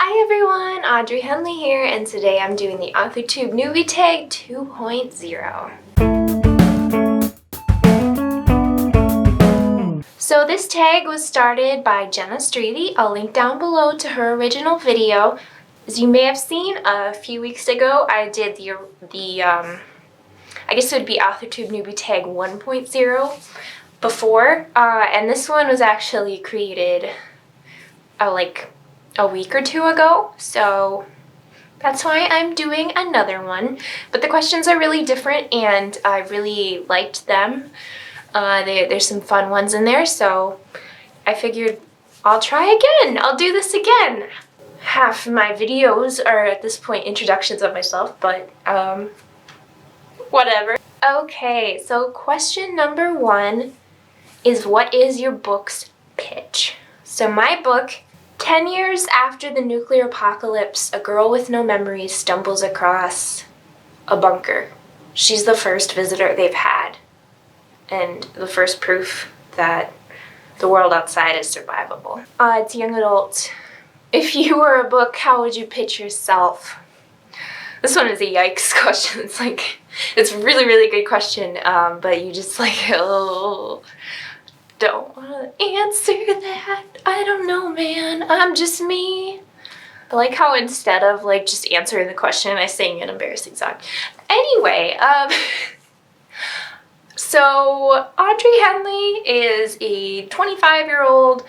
Hi everyone, Audrey Henley here, and today I'm doing the AuthorTube Newbie Tag 2.0. So this tag was started by Jenna Streety. I'll link down below to her original video. As you may have seen, a few weeks ago I did the I guess it would be AuthorTube Newbie Tag 1.0 before, and this one was actually created like a week or two ago, so that's why I'm doing another one. But the questions are really different and I really liked them. There's some fun ones in there, so I figured I'll try again. I'll do this again. Half of my videos are at this point introductions of myself, but whatever. Okay, so question number 1 is, what is your book's pitch? So my book, 10 years after the nuclear apocalypse, a girl with no memories stumbles across a bunker. She's the first visitor they've had, and the first proof that the world outside is survivable. It's young adult. If you were a book, how would you pitch yourself? This one is a yikes question. It's like, it's a really, really good question, but you just like, oh, don't want to answer that. I don't know, man. I'm just me. I like how instead of like just answering the question, I sing an embarrassing song. Anyway, so Audrey Henley is a 25-year-old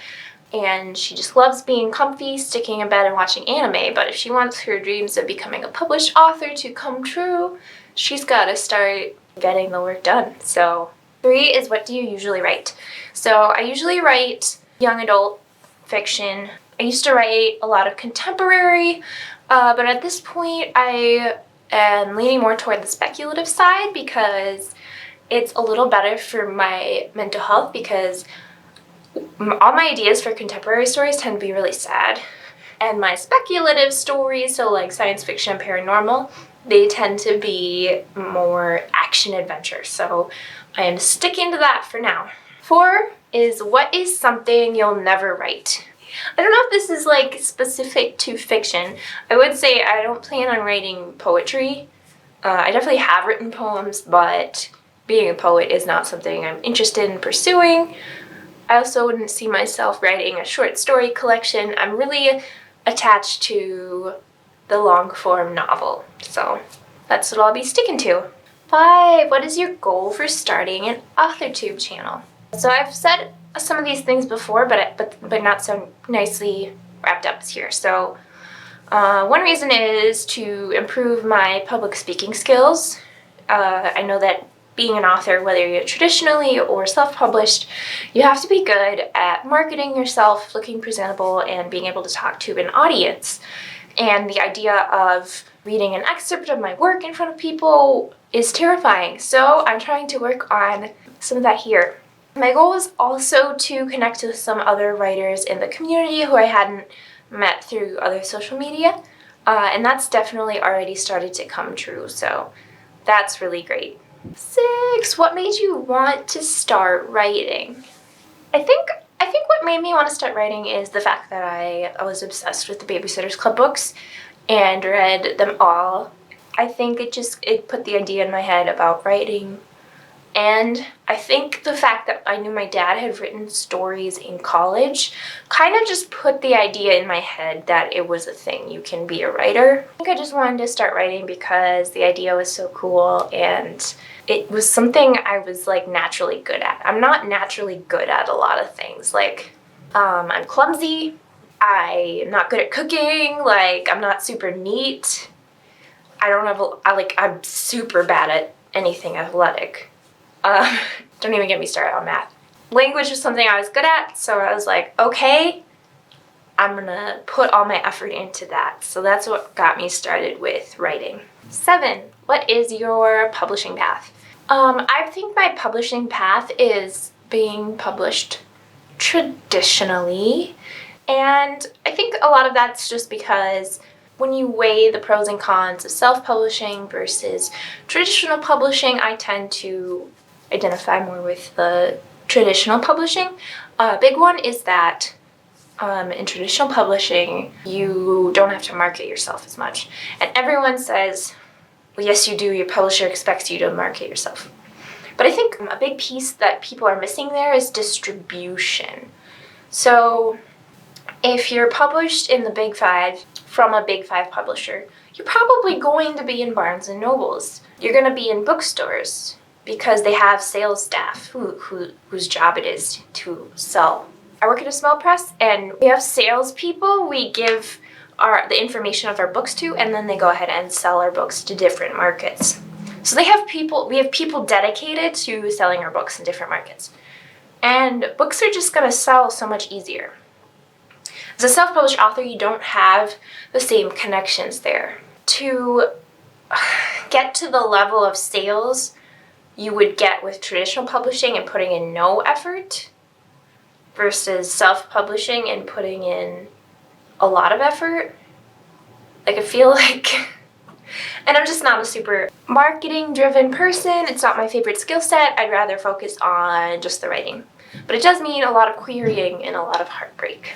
and she just loves being comfy, sticking in bed and watching anime. But if she wants her dreams of becoming a published author to come true, she's got to start getting the work done. So 3 is, what do you usually write? So I usually write young adult fiction. I used to write a lot of contemporary, but at this point I am leaning more toward the speculative side because it's a little better for my mental health, because all my ideas for contemporary stories tend to be really sad. And my speculative stories, so like science fiction and paranormal, they tend to be more action adventure. So I am sticking to that for now. 4 is, what is something you'll never write? I don't know if this is like specific to fiction. I would say I don't plan on writing poetry. I definitely have written poems, but being a poet is not something I'm interested in pursuing. I also wouldn't see myself writing a short story collection. I'm really attached to the long form novel, so that's what I'll be sticking to. 5, what is your goal for starting an AuthorTube channel? So I've said some of these things before, but not so nicely wrapped up here. So one reason is to improve my public speaking skills. I know that being an author, whether you're traditionally or self-published, you have to be good at marketing yourself, looking presentable, and being able to talk to an audience. And the idea of reading an excerpt of my work in front of people is terrifying. So I'm trying to work on some of that here. My goal is also to connect with some other writers in the community who I hadn't met through other social media. And that's definitely already started to come true. So that's really great. 6, what made you want to start writing? I think what made me want to start writing is the fact that I was obsessed with the Babysitter's Club books and read them all. I think it put the idea in my head about writing, and I think the fact that I knew my dad had written stories in college kind of just put the idea in my head that it was a thing. You can be a writer. I think I just wanted to start writing because the idea was so cool and it was something I was like naturally good at. I'm not naturally good at a lot of things. Like, I'm clumsy, I'm not good at cooking, like I'm not super neat. I'm super bad at anything athletic. Don't even get me started on math. Language was something I was good at, so I was like, okay, I'm gonna put all my effort into that. So that's what got me started with writing. 7, what is your publishing path? I think my publishing path is being published traditionally, and I think a lot of that's just because when you weigh the pros and cons of self-publishing versus traditional publishing, I tend to identify more with the traditional publishing. A big one is that In traditional publishing, you don't have to market yourself as much. And everyone says, well, yes, you do. Your publisher expects you to market yourself. But I think a big piece that people are missing there is distribution. So if you're published in the Big Five from a Big Five publisher, you're probably going to be in Barnes and Nobles. You're going to be in bookstores because they have sales staff whose job it is to sell. I work at a small press, and we have salespeople we give the information of our books to, and then they go ahead and sell our books to different markets. So we have people dedicated to selling our books in different markets. And books are just going to sell so much easier. As a self-published author, you don't have the same connections there. To get to the level of sales you would get with traditional publishing and putting in no effort versus self-publishing and putting in a lot of effort, like I feel like, and I'm just not a super marketing-driven person. It's not my favorite skill set. I'd rather focus on just the writing. But it does mean a lot of querying and a lot of heartbreak.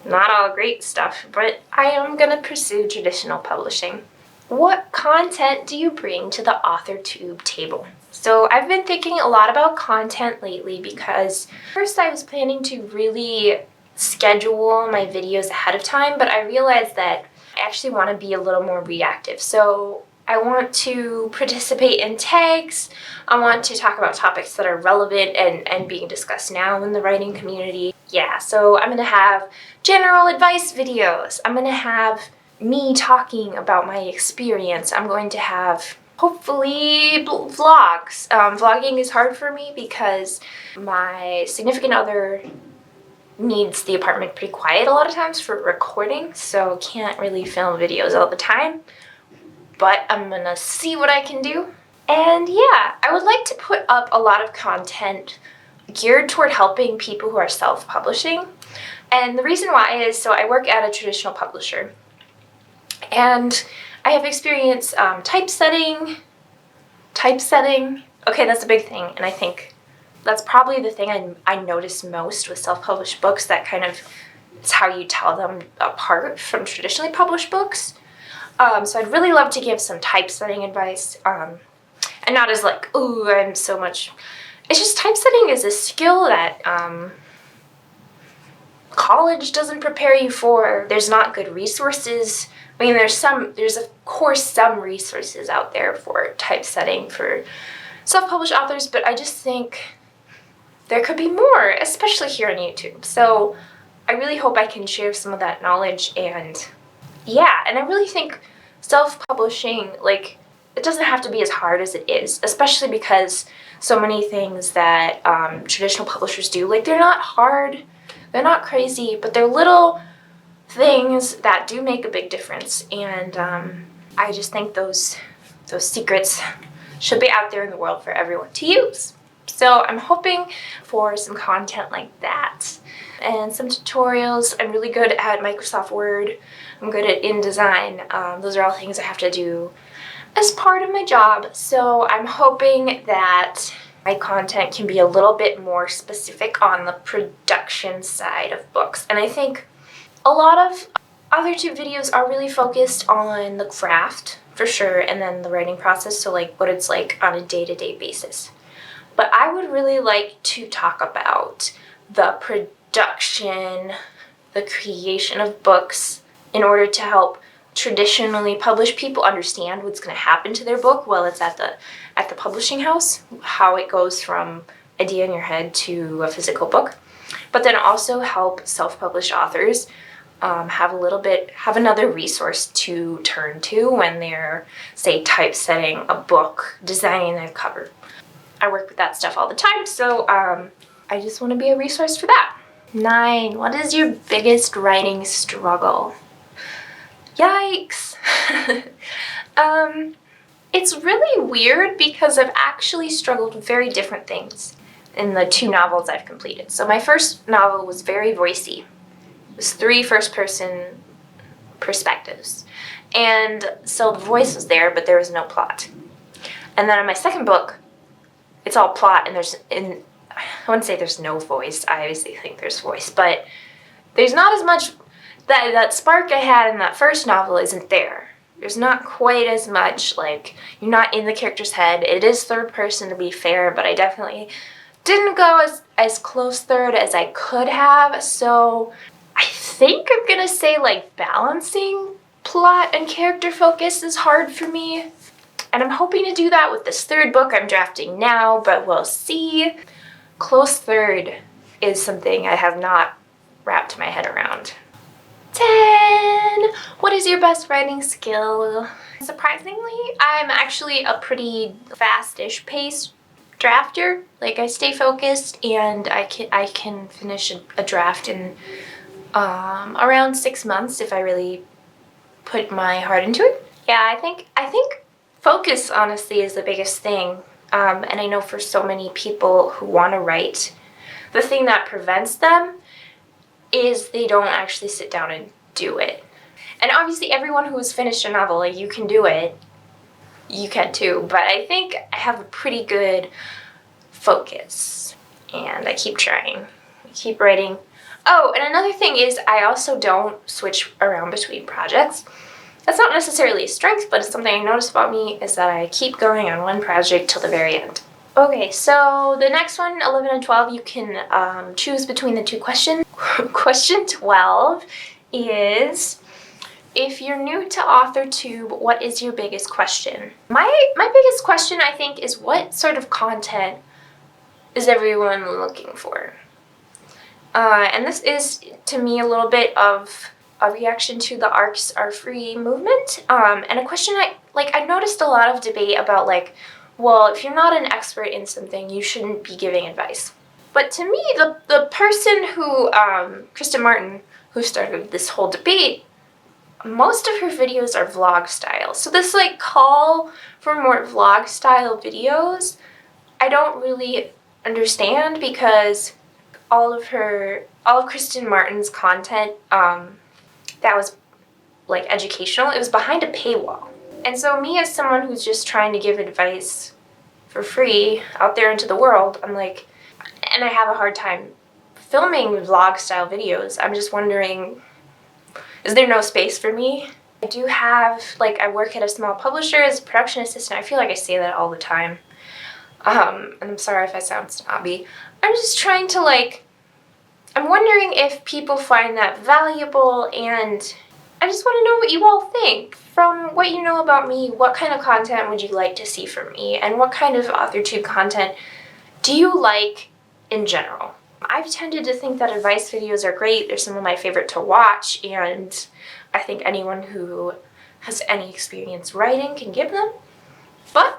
Not all great stuff, but I am going to pursue traditional publishing. What content do you bring to the AuthorTube table? So I've been thinking a lot about content lately because first I was planning to really schedule my videos ahead of time, but I realized that I actually want to be a little more reactive. So I want to participate in tags. I want to talk about topics that are relevant and being discussed now in the writing community. Yeah, so I'm going to have general advice videos. I'm going to have me talking about my experience. I'm going to have hopefully vlogs. Vlogging is hard for me because my significant other needs the apartment pretty quiet a lot of times for recording, so can't really film videos all the time. But I'm gonna see what I can do. And yeah, I would like to put up a lot of content geared toward helping people who are self-publishing. And the reason why is, so I work at a traditional publisher, and I have experience typesetting. Okay, that's a big thing, and I think that's probably the thing I notice most with self-published books. That kind of is how you tell them apart from traditionally published books. So I'd really love to give some typesetting advice, and not as like, ooh, I'm so much. It's just typesetting is a skill that college doesn't prepare you for. There's not good resources. I mean, there's of course some resources out there for typesetting for self-published authors, but I just think there could be more, especially here on YouTube. So I really hope I can share some of that knowledge, and yeah, and I really think self-publishing, like, it doesn't have to be as hard as it is, especially because so many things that traditional publishers do, like, they're not hard, they're not crazy, but they're little things that do make a big difference, and I just think those secrets should be out there in the world for everyone to use. So I'm hoping for some content like that and some tutorials. I'm really good at Microsoft Word. I'm good at InDesign. Those are all things I have to do as part of my job. So I'm hoping that my content can be a little bit more specific on the production side of books. And I think a lot of AuthorTube videos are really focused on the craft, for sure, and then the writing process, so like what it's like on a day-to-day basis. But I would really like to talk about the production, the creation of books in order to help traditionally published people understand what's going to happen to their book while it's at the publishing house, how it goes from idea in your head to a physical book. But then also help self-published authors have another resource to turn to when they're, say, typesetting a book, designing a cover. I work with that stuff all the time, so I just want to be a resource for that. 9. What is your biggest writing struggle? Yikes! It's really weird because I've actually struggled with very different things in the 2 novels I've completed. So my first novel was very voicey. It was 3 first-person perspectives. And so the voice was there, but there was no plot. And then in my second book, it's all plot, and I wouldn't say there's no voice. I obviously think there's voice, but there's not as much, that spark I had in that first novel isn't there. There's not quite as much, like, you're not in the character's head. It is third person, to be fair, but I definitely didn't go as close third as I could have, so I think I'm gonna say, like, balancing plot and character focus is hard for me. And I'm hoping to do that with this third book I'm drafting now, but we'll see. Close third is something I have not wrapped my head around. 10! What is your best writing skill? Surprisingly, I'm actually a pretty fast-ish paced drafter. Like, I stay focused and I can finish a draft in around 6 months if I really put my heart into it. Yeah, I think focus, honestly, is the biggest thing. And I know for so many people who want to write, the thing that prevents them is they don't actually sit down and do it. And obviously everyone who has finished a novel, like, you can do it. You can too, but I think I have a pretty good focus. And I keep trying. I keep writing. Oh, and another thing is I also don't switch around between projects. That's not necessarily a strength, but it's something I noticed about me, is that I keep going on one project till the very end. Okay, so the next one, 11 and 12, you can choose between the two questions. Question 12 is, if you're new to AuthorTube, what is your biggest question? My biggest question, I think, is what sort of content is everyone looking for? And this is, to me, a little bit of a reaction to the ARCs Are Free movement, and a question I've noticed a lot of debate about, like, well, if you're not an expert in something, you shouldn't be giving advice. But to me, the person who, Kristen Martin, who started this whole debate, most of her videos are vlog style. So this, like, call for more vlog style videos, I don't really understand, because all of Kristen Martin's content, that was, like, educational, it was behind a paywall. And so me, as someone who's just trying to give advice for free out there into the world, I'm like, and I have a hard time filming vlog style videos. I'm just wondering, is there no space for me? I do have, like, I work at a small publisher as a production assistant. I feel like I say that all the time. And I'm sorry if I sound snobby. I'm just trying to, like, I'm wondering if people find that valuable, and I just want to know what you all think. From what you know about me, what kind of content would you like to see from me, and what kind of AuthorTube content do you like in general? I've tended to think that advice videos are great. They're some of my favorite to watch, and I think anyone who has any experience writing can give them. But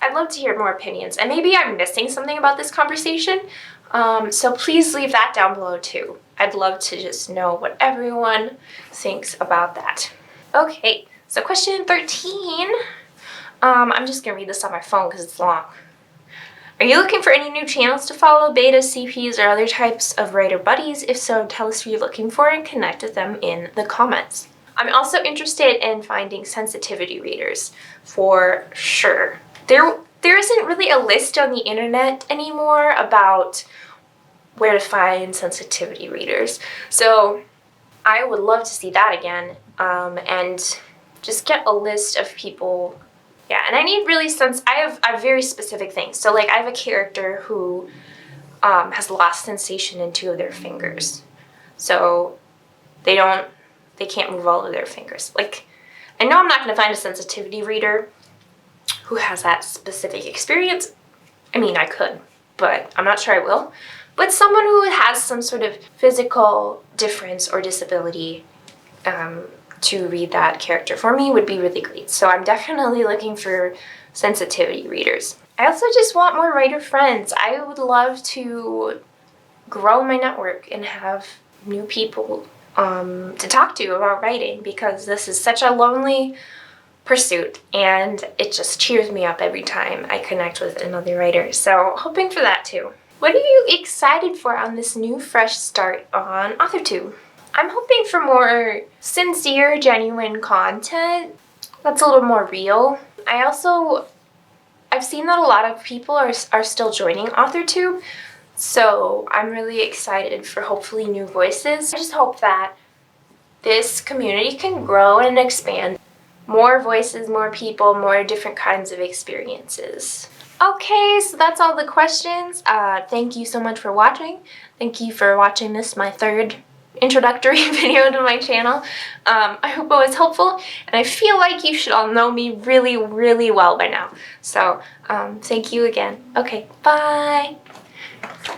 I'd love to hear more opinions, and maybe I'm missing something about this conversation, so please leave that down below too. I'd love to just know what everyone thinks about that. Okay, so question 13. I'm just gonna read this on my phone because it's long. Are you looking for any new channels to follow, betas, CPs, or other types of writer buddies? If so, tell us who you're looking for and connect with them in the comments. I'm also interested in finding sensitivity readers, for sure. There isn't really a list on the internet anymore about where to find sensitivity readers. So I would love to see that again, and just get a list of people. Yeah, and I need really I have very specific things. So, like, I have a character who has lost sensation in 2 of their fingers. So they can't move all of their fingers. Like, I know I'm not going to find a sensitivity reader who has that specific experience. I mean, I could, but I'm not sure I will. But someone who has some sort of physical difference or disability to read that character for me would be really great. So I'm definitely looking for sensitivity readers. I also just want more writer friends. I would love to grow my network and have new people to talk to about writing, because this is such a lonely pursuit and it just cheers me up every time I connect with another writer. So hoping for that too. What are you excited for on this new fresh start on AuthorTube? I'm hoping for more sincere, genuine content that's a little more real. I've seen that a lot of people are still joining AuthorTube, So I'm really excited for hopefully new voices. I just hope that this community can grow and expand. More voices, more people, more different kinds of experiences. Okay, so that's all the questions. Thank you so much for watching. Thank you for watching this, my third introductory video to my channel. I hope it was helpful, and I feel like you should all know me really, really well by now. So, thank you again. Okay, bye!